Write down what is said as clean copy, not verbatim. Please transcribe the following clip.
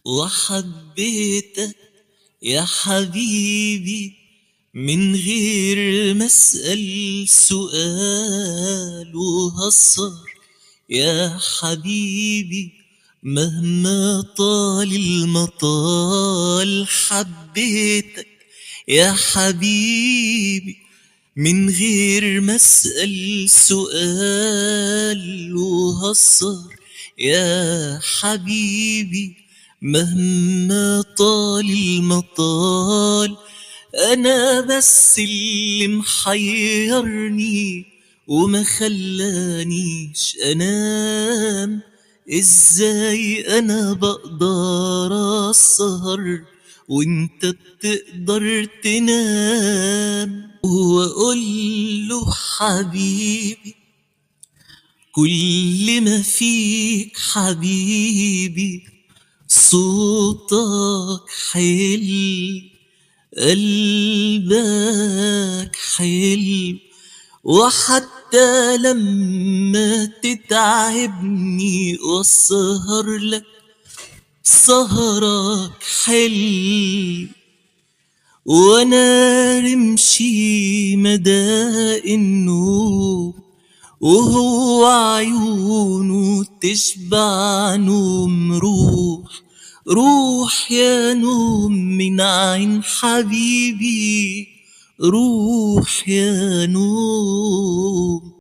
وحبيتك يا حبيبي من غير ما اسأل سؤال، وهسهر يا حبيبي مهما طال المطال. حبيتك يا حبيبي من غير ما اسأل سؤال، وهسهر يا حبيبي مهما طال المطال. انا بس اللي محيرني وما خلانيش انام، ازاي انا بقدر اسهر وانت بتقدر تنام؟ واقول له حبيبي كل ما فيك حبيبي صوتك حلو، قلبك حلو، وحتى لما تتعبني واسهر لك سهرك حلو. وانا رمشي مدى النوم وهو عيونه تشبع نوم. روح روح يا نوم من عين حبيبي، روح يا نوم.